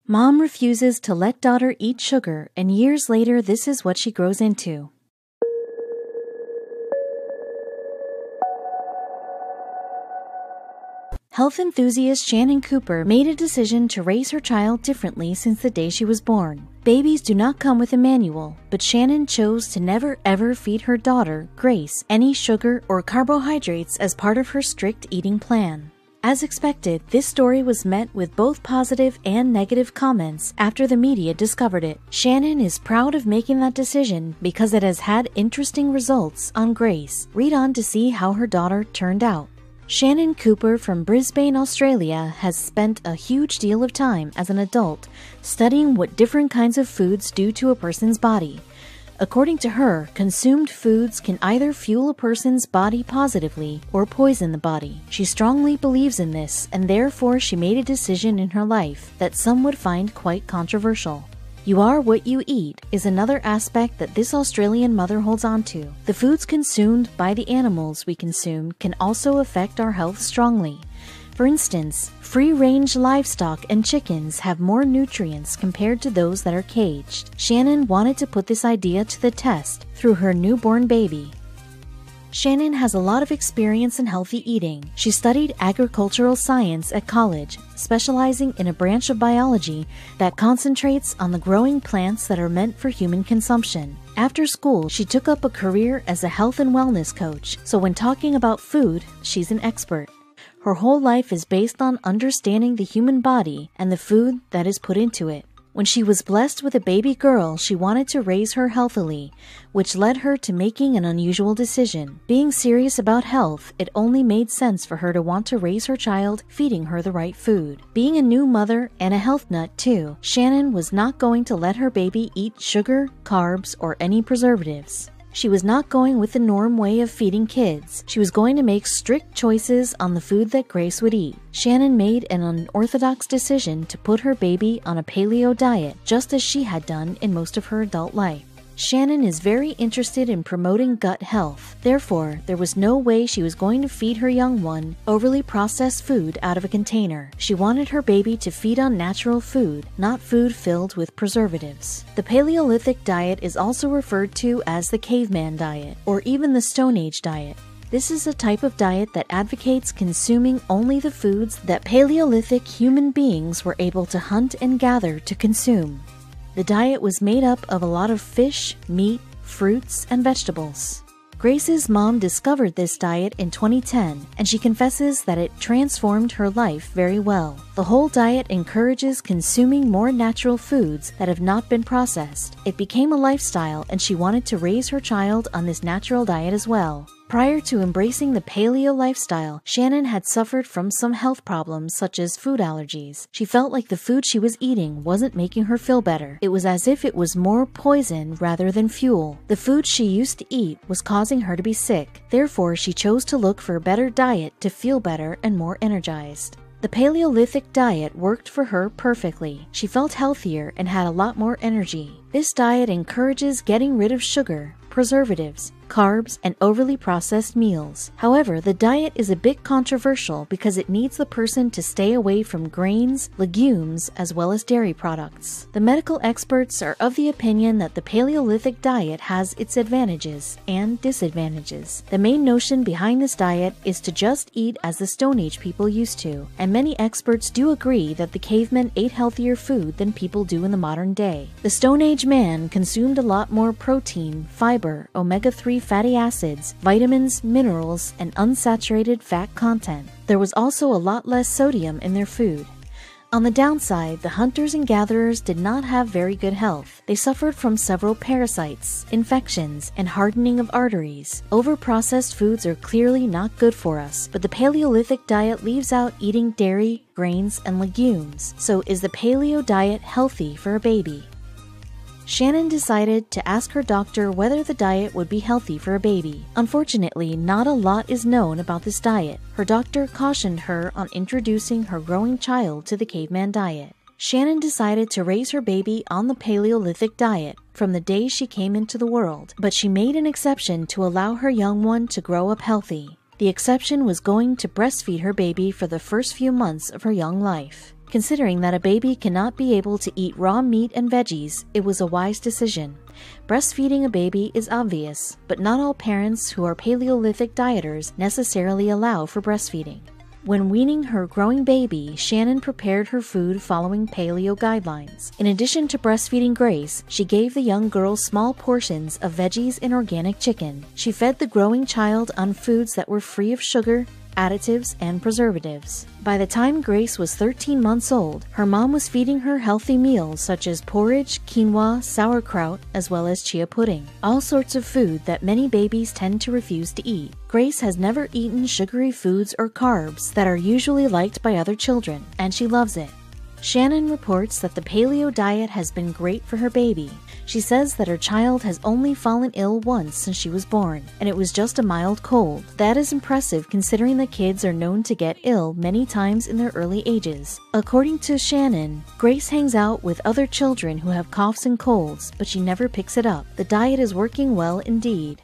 Mom refuses to let daughter eat sugar, and years later this is what she grows into. Health enthusiast Shannon Cooper made a decision to raise her child differently since the day she was born. Babies do not come with a manual, but Shannon chose to never ever feed her daughter, Grace, any sugar or carbohydrates as part of her strict eating plan. As expected, this story was met with both positive and negative comments after the media discovered it. Shannon is proud of making that decision because it has had interesting results on Grace. Read on to see how her daughter turned out. Shannon Cooper from Brisbane, Australia, has spent a huge deal of time as an adult studying what different kinds of foods do to a person's body. According to her, consumed foods can either fuel a person's body positively or poison the body. She strongly believes in this, and therefore she made a decision in her life that some would find quite controversial. You are what you eat is another aspect that this Australian mother holds on to. The foods consumed by the animals we consume can also affect our health strongly. For instance, free-range livestock and chickens have more nutrients compared to those that are caged. Shannon wanted to put this idea to the test through her newborn baby. Shannon has a lot of experience in healthy eating. She studied agricultural science at college, specializing in a branch of biology that concentrates on the growing plants that are meant for human consumption. After school, she took up a career as a health and wellness coach, so when talking about food, she's an expert. Her whole life is based on understanding the human body and the food that is put into it. When she was blessed with a baby girl, she wanted to raise her healthily, which led her to making an unusual decision. Being serious about health, it only made sense for her to want to raise her child feeding her the right food. Being a new mother and a health nut too, Shannon was not going to let her baby eat sugar, carbs, or any preservatives. She was not going with the norm way of feeding kids. She was going to make strict choices on the food that Grace would eat. Shannon made an unorthodox decision to put her baby on a paleo diet, just as she had done in most of her adult life. Shannon is very interested in promoting gut health. Therefore, there was no way she was going to feed her young one overly processed food out of a container. She wanted her baby to feed on natural food, not food filled with preservatives. The Paleolithic diet is also referred to as the caveman diet, or even the Stone Age diet. This is a type of diet that advocates consuming only the foods that Paleolithic human beings were able to hunt and gather to consume. The diet was made up of a lot of fish, meat, fruits, and vegetables. Grace's mom discovered this diet in 2010, and she confesses that it transformed her life very well. The whole diet encourages consuming more natural foods that have not been processed. It became a lifestyle, and she wanted to raise her child on this natural diet as well. Prior to embracing the paleo lifestyle, Shannon had suffered from some health problems such as food allergies. She felt like the food she was eating wasn't making her feel better. It was as if it was more poison rather than fuel. The food she used to eat was causing her to be sick. Therefore, she chose to look for a better diet to feel better and more energized. The Paleolithic diet worked for her perfectly. She felt healthier and had a lot more energy. This diet encourages getting rid of sugar, preservatives, carbs, and overly processed meals. However, the diet is a bit controversial because it needs the person to stay away from grains, legumes, as well as dairy products. The medical experts are of the opinion that the Paleolithic diet has its advantages and disadvantages. The main notion behind this diet is to just eat as the Stone Age people used to, and many experts do agree that the cavemen ate healthier food than people do in the modern day. The Stone Age man consumed a lot more protein, fiber, omega-3 fatty acids, vitamins, minerals, and unsaturated fat content. There was also a lot less sodium in their food. On the downside, the hunters and gatherers did not have very good health. They suffered from several parasites, infections, and hardening of arteries. Overprocessed foods are clearly not good for us, but the Paleolithic diet leaves out eating dairy, grains, and legumes. So is the paleo diet healthy for a baby? Shannon decided to ask her doctor whether the diet would be healthy for a baby. Unfortunately, not a lot is known about this diet. Her doctor cautioned her on introducing her growing child to the caveman diet. Shannon decided to raise her baby on the Paleolithic diet from the day she came into the world, but she made an exception to allow her young one to grow up healthy. The exception was going to breastfeed her baby for the first few months of her young life. Considering that a baby cannot be able to eat raw meat and veggies, it was a wise decision. Breastfeeding a baby is obvious, but not all parents who are Paleolithic dieters necessarily allow for breastfeeding. When weaning her growing baby, Shannon prepared her food following Paleo guidelines. In addition to breastfeeding Grace, she gave the young girl small portions of veggies and organic chicken. She fed the growing child on foods that were free of sugar, additives, and preservatives. By the time Grace was 13 months old, her mom was feeding her healthy meals such as porridge, quinoa, sauerkraut, as well as chia pudding, all sorts of food that many babies tend to refuse to eat. Grace has never eaten sugary foods or carbs that are usually liked by other children, and she loves it. Shannon reports that the Paleo diet has been great for her baby. She says that her child has only fallen ill once since she was born, and it was just a mild cold. That is impressive considering that kids are known to get ill many times in their early ages. According to Shannon, Grace hangs out with other children who have coughs and colds, but she never picks it up. The diet is working well indeed.